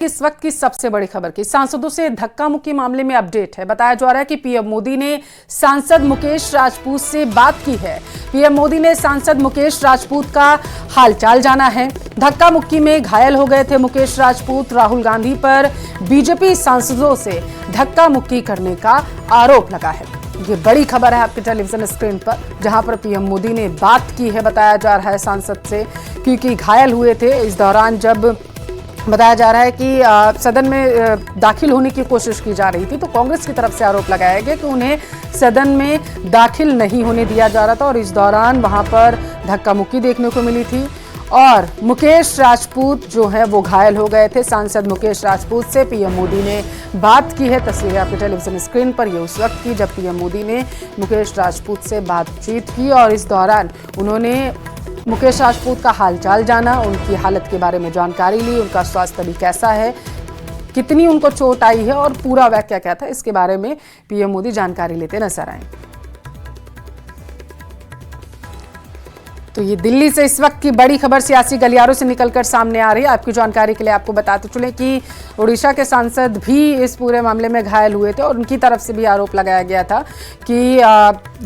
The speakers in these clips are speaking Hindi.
इस वक्त की सबसे बड़ी खबर की सांसदों से धक्का मुक्की मामले में अपडेट है। बताया जा रहा है कि पीएम मोदी ने सांसद मुकेश राजपूत से बात की है। पीएम मोदी ने सांसद मुकेश राजपूत का हालचाल जाना है। धक्का मुक्की में घायल हो गए थे मुकेश राजपूत। राहुल गांधी पर बीजेपी सांसदों से धक्का मुक्की करने का आरोप लगा है। ये बड़ी खबर है आपके टेलीविजन स्क्रीन पर, जहां पर पीएम मोदी ने बात की है, बताया जा रहा है सांसद से, क्योंकि घायल हुए थे इस दौरान जब बताया जा रहा है कि सदन में दाखिल होने की कोशिश की जा रही थी। तो कांग्रेस की तरफ से आरोप लगाया गया कि उन्हें सदन में दाखिल नहीं होने दिया जा रहा था और इस दौरान वहां पर धक्का मुक्की देखने को मिली थी और मुकेश राजपूत जो है वो घायल हो गए थे। सांसद मुकेश राजपूत से पीएम मोदी ने बात की है। तस्वीरें आपके टेलीविजन स्क्रीन पर, ये उस वक्त की जब पीएम मोदी ने मुकेश राजपूत से बातचीत की और इस दौरान उन्होंने मुकेश राजपूत का हालचाल जाना, उनकी हालत के बारे में जानकारी ली, उनका स्वास्थ्य अभी कैसा है, कितनी उनको चोट आई है और पूरा वाकया क्या था, इसके बारे में पीएम मोदी जानकारी लेते नजर आए। तो ये दिल्ली से इस वक्त की बड़ी खबर सियासी गलियारों से निकलकर सामने आ रही है। आपकी जानकारी के लिए आपको बताते चले कि ओडिशा के सांसद भी इस पूरे मामले में घायल हुए थे और उनकी तरफ से भी आरोप लगाया गया था कि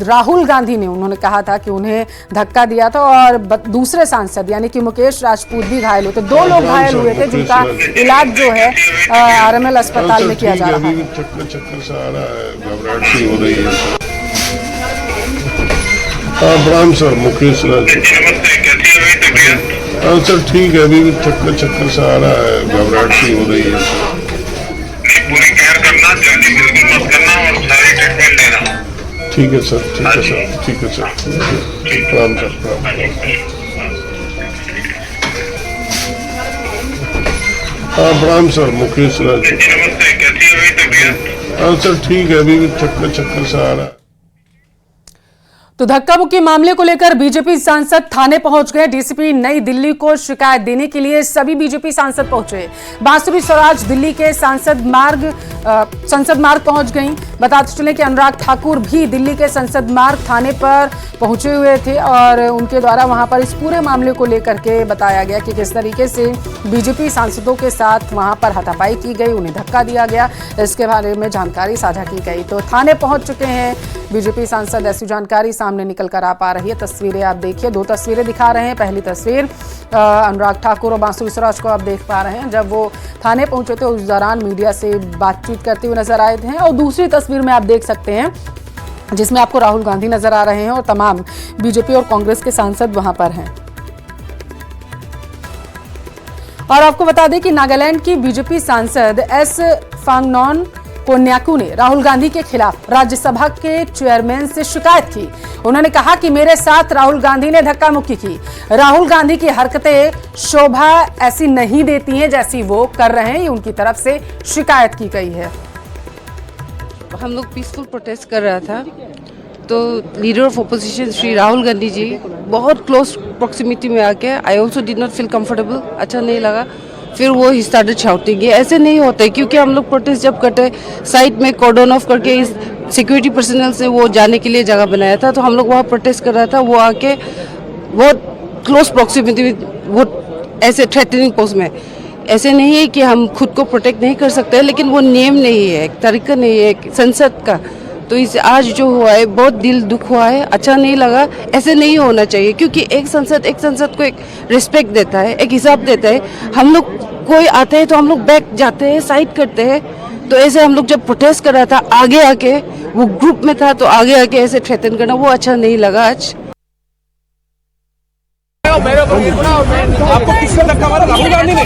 राहुल गांधी ने, उन्होंने कहा था कि उन्हें धक्का दिया था और दूसरे सांसद यानी कि मुकेश राजपूत भी घायल हुए थे। 2 लोग घायल हुए थे जिनका इलाज जो है आरएमएल अस्पताल में किया जा रहा है। प्रणाम सर, मुकेश राजपूत। हाँ सर, ठीक है, अभी भी चक्कर सा आ रहा है, घबराहट सी हो रही है। पूरी केयर करना, जल्दी मत करना और सारी ट्रीटमेंट लेना। ठीक है सर, ठीक है सर, ठीक है सर, प्रणाम सर, प्रणाम। हाँ प्रणाम सर, मुकेश राजपूत। कैसी हुई तबीयत? हाँ सर, ठीक है, अभी भी चक्कर सा आ रहा है। तो धक्का मुक्की मामले को लेकर बीजेपी सांसद थाने पहुंच गए। डीसीपी नई दिल्ली को शिकायत देने के लिए सभी बीजेपी सांसद पहुंचे। बांसुरी स्वराज दिल्ली के संसद मार्ग पहुंच गई। बताते चले कि अनुराग ठाकुर भी दिल्ली के संसद मार्ग थाने पर पहुंचे हुए थे और उनके द्वारा वहां पर इस पूरे मामले को लेकर के बताया गया कि किस तरीके से बीजेपी सांसदों के साथ वहां पर हाथापाई की गई, उन्हें धक्का दिया गया, इसके बारे में जानकारी साझा की गई। तो थाने पहुंच चुके हैं बीजेपी सांसद, ऐसी जानकारी सामने निकल कर आ पा रही है। तस्वीरें आप देखिए, 2 तस्वीरें दिखा रहे हैं। पहली तस्वीर अनुराग ठाकुर और बांसुरी स्वराज को आप देख पा रहे हैं जब वो थाने पहुंचे थे, उस दौरान मीडिया से बातचीत करते हुए नजर आए थे। और दूसरी तस्वीर में आप देख सकते हैं जिसमें आपको राहुल गांधी नजर आ रहे हैं और तमाम बीजेपी और कांग्रेस के सांसद वहां पर हैं। और आपको बता दें कि नागालैंड की बीजेपी सांसद एस फांगनॉन कोन्याकू ने राहुल गांधी के खिलाफ राज्यसभा के चेयरमैन से शिकायत की। उन्होंने कहा कि मेरे साथ राहुल गांधी ने धक्का मुक्की की। राहुल गांधी की हरकतें शोभा ऐसी नहीं देती हैं जैसी वो कर रहे हैं, ये उनकी तरफ से शिकायत की गई है। हम लोग पीसफुल प्रोटेस्ट कर रहा था तो leader of opposition Shri Rahul Gandhi ji बहुत क्लोज प्रॉक्सिमिटी में आके I also did not feel comfortable, अच्छा नहीं लगा। फिर वो ही स्टार्टेड शाउटिंग। ये ऐसे नहीं होते क्योंकि हम लोग प्रोटेस्ट जब करते साइड में कॉर्डन ऑफ करके इस सिक्योरिटी पर्सनल से वो जाने के लिए जगह बनाया था, तो हम लोग वहाँ प्रोटेस्ट कर रहा था। वो आके बहुत क्लोज प्रॉक्सिमिटी में, वो ऐसे थ्रेटनिंग पोस्ट में, ऐसे नहीं है कि हम खुद को प्रोटेक्ट नहीं कर सकते, लेकिन वो नियम नहीं है, एक तरीका नहीं है संसद का। तो इस आज जो हुआ है बहुत दिल दुख हुआ है, अच्छा नहीं लगा। ऐसे नहीं होना चाहिए क्योंकि एक संसद को एक रिस्पेक्ट देता है, एक हिसाब देता है। हम लोग कोई आते हैं तो हम लोग बैक जाते हैं, साइड करते हैं। तो ऐसे हम लोग जब प्रोटेस्ट कर रहा था आगे आके, वो ग्रुप में था तो आगे आके ऐसे थ्रेटन करना वो अच्छा नहीं लगा। आज आपको किसने धक्का मारा? राहुल गांधी ने।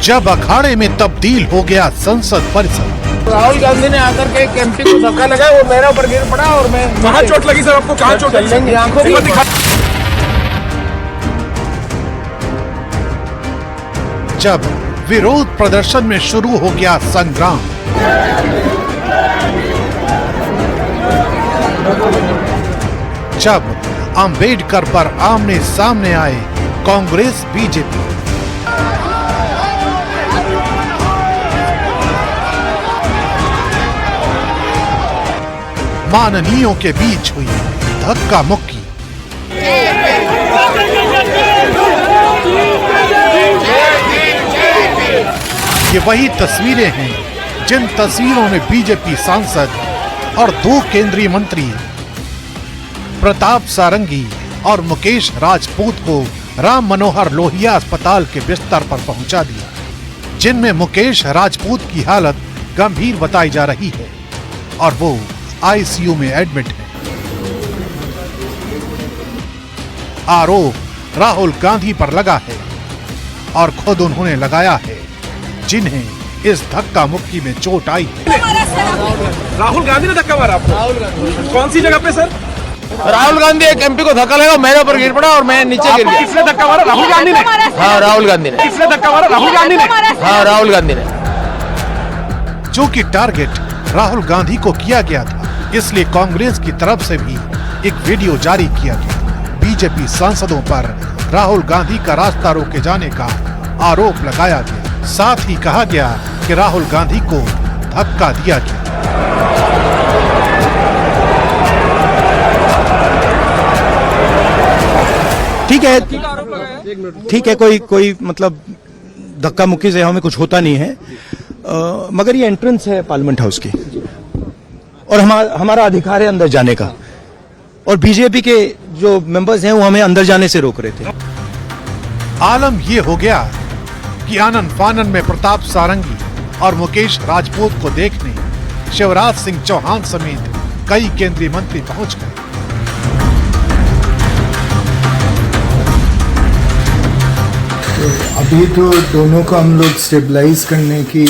जब अखाड़े में तब्दील हो गया संसद परिसर, राहुल गांधी ने आकर के एक एमपी को धक्का लगाया, वो मेरे ऊपर गिर पड़ा और मैं। कहाँ चोट लगी सर आपको? कहाँ चोट लगी? आंखों में दिखा। जब विरोध प्रदर्शन में शुरू हो गया संग्राम, जब अंबेडकर पर आमने सामने आए कांग्रेस बीजेपी, माननीयों के बीच हुई धक्का मुक्की। ये वही तस्वीरें हैं जिन तस्वीरों में बीजेपी सांसद और 2 केंद्रीय मंत्री प्रताप सारंगी और मुकेश राजपूत को राम मनोहर लोहिया अस्पताल के बिस्तर पर पहुंचा दिया, जिनमें मुकेश राजपूत की हालत गंभीर बताई जा रही है और वो आईसीयू में एडमिट है। आरोप राहुल गांधी पर लगा है और खुद उन्होंने लगाया है, जिन्हें इस धक्का मुक्की में चोट आई है। राहुल गांधी ने धक्का मारा आपको? कौन सी जगह पे सर? राहुल गांधी एक एमपी को धक्का लगा, मेरे ऊपर गिर पड़ा और मैं नीचे गिर गया। किसने धक्का मारा? राहुल गांधी ने? हाँ, राहुल गांधी ने। किसने धक्का मारा? राहुल गांधी ने? हाँ, राहुल गांधी ने। जो कि टारगेट राहुल गांधी को किया गया था, इसलिए कांग्रेस की तरफ से भी एक वीडियो जारी किया गया। बीजेपी सांसदों पर राहुल गांधी का रास्ता रोके जाने का आरोप लगाया गया। साथ ही कहा गया कि राहुल गांधी को धक्का दिया गया। ठीक है, कोई मतलब धक्का मुक्की से हमें कुछ होता नहीं है, मगर ये एंट्रेंस है पार्लियामेंट हाउस की और हमारा अधिकार है अंदर जाने का, और बीजेपी के जो मेंबर्स हैं वो हमें अंदर जाने से रोक रहे थे। आलम ये हो गया कि आनन फानन में प्रताप सारंगी और मुकेश राजपूत को देखने शिवराज सिंह चौहान समेत कई केंद्रीय मंत्री पहुंच गए। तो अभी तो दोनों को हम लोग स्टेबलाइज करने की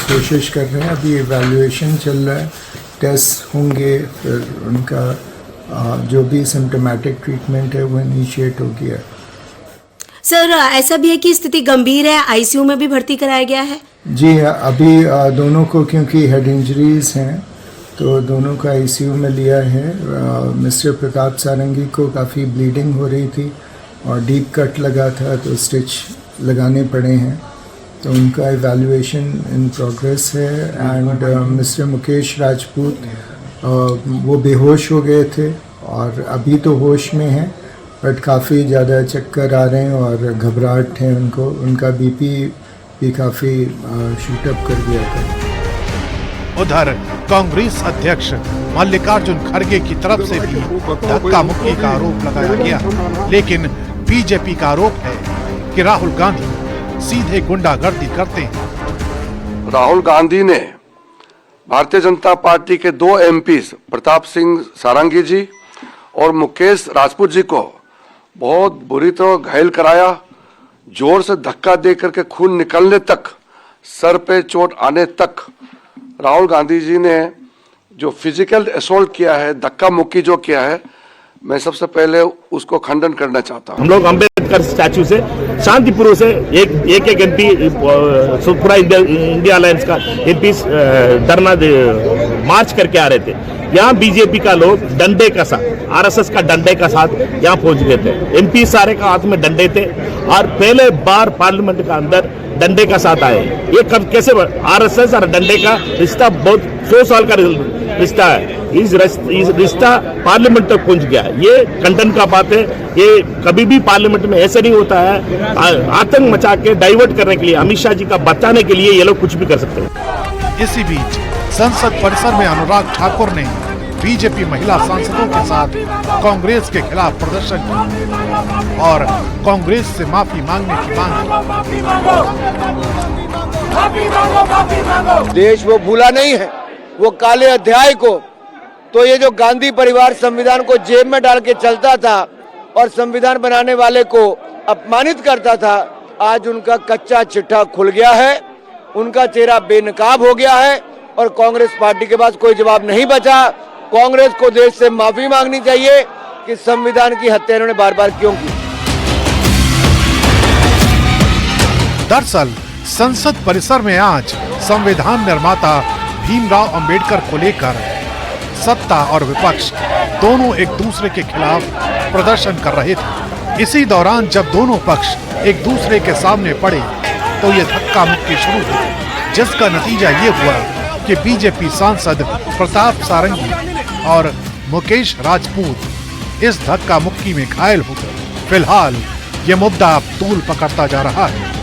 कोशिश कर रहे हैं। अभी इवैल्यूएशन चल रहा है, टेस्ट होंगे, फिर उनका जो भी सिम्टोमेटिक ट्रीटमेंट है वो इनिशिएट हो गया। सर, ऐसा भी है कि स्थिति गंभीर है, आईसीयू में भी भर्ती कराया गया है? जी, अभी दोनों को क्योंकि हेड इंजरीज हैं तो दोनों का आईसीयू में लिया है। मिस्टर प्रताप सारंगी को काफ़ी ब्लीडिंग हो रही थी और डीप कट लगा था तो स्टिच लगाने पड़े हैं, तो उनका इवैल्यूएशन इन प्रोग्रेस है। एंड मिस्टर मुकेश राजपूत वो बेहोश हो गए थे और अभी तो होश में हैं, बट काफ़ी ज़्यादा चक्कर आ रहे हैं और घबराहट है उनको। उनका बीपी भी काफ़ी शूटअप कर गया था। उधर कांग्रेस अध्यक्ष मल्लिकार्जुन खड़गे की तरफ से भी धक्का मुक्की का आरोप लगाया गया, लेकिन बीजेपी का आरोप है कि राहुल गांधी सीधे गुंडागर्दी करते हैं। राहुल गांधी ने भारतीय जनता पार्टी के 2 एमपीज प्रताप सिंह सारंगी जी और मुकेश राजपूत जी को बहुत बुरी तरह घायल कराया, जोर से धक्का दे करके खून निकलने तक, सर पे चोट आने तक। राहुल गांधी जी ने जो फिजिकल असॉल्ट किया है, धक्का मुक्की जो किया है, मैं सबसे पहले उसको खंडन करना चाहता हूँ। हम लोग अम्बेडकर स्टैचू से शांतिपूर्व से एक एमपी पूरा इंडिया अलायंस का एमपी धरना मार्च करके आ रहे थे। यहाँ बीजेपी का लोग डंडे का साथ, आरएसएस का डंडे का साथ यहाँ पहुंच गए थे। एमपी सारे का हाथ में डंडे थे और पहले बार पार्लियामेंट का अंदर डंडे का साथ आए। ये कब कैसे आरएसएस और डंडे का रिश्ता बहुत 100 साल का रिश्ता है। इस रिश्ता पार्लियामेंट तक पहुंच गया। ये कंटन का बात है। ये कभी भी पार्लियामेंट में ऐसा नहीं होता है। आतंक मचा के डाइवर्ट करने के लिए, अमित शाह जी का बचाने के लिए ये लोग कुछ भी कर सकते हैं। इसी बीच संसद परिसर में अनुराग ठाकुर ने बीजेपी महिला सांसदों के साथ कांग्रेस के खिलाफ प्रदर्शन किया और कांग्रेस से माफी मांगने की मांग की। देश वो भूला नहीं है, वो काले अध्याय को। तो ये जो गांधी परिवार संविधान को जेब में डाल के चलता था और संविधान बनाने वाले को अपमानित करता था, आज उनका कच्चा चिट्ठा खुल गया है, उनका चेहरा बेनकाब हो गया है और कांग्रेस पार्टी के पास कोई जवाब नहीं बचा। कांग्रेस को देश से माफी मांगनी चाहिए कि संविधान की हत्या इन्होंने बार बार क्यों की। दरअसल संसद परिसर में आज संविधान निर्माता भीमराव अंबेडकर को लेकर सत्ता और विपक्ष दोनों एक दूसरे के खिलाफ प्रदर्शन कर रहे थे। इसी दौरान जब दोनों पक्ष एक दूसरे के सामने पड़े तो ये धक्का मुक्की शुरू हुई, जिसका नतीजा ये हुआ कि बीजेपी सांसद प्रताप सारंगी और मुकेश राजपूत इस धक्का मुक्की में घायल हो गए। फिलहाल ये मुद्दा अब तूल पकड़ता जा रहा है।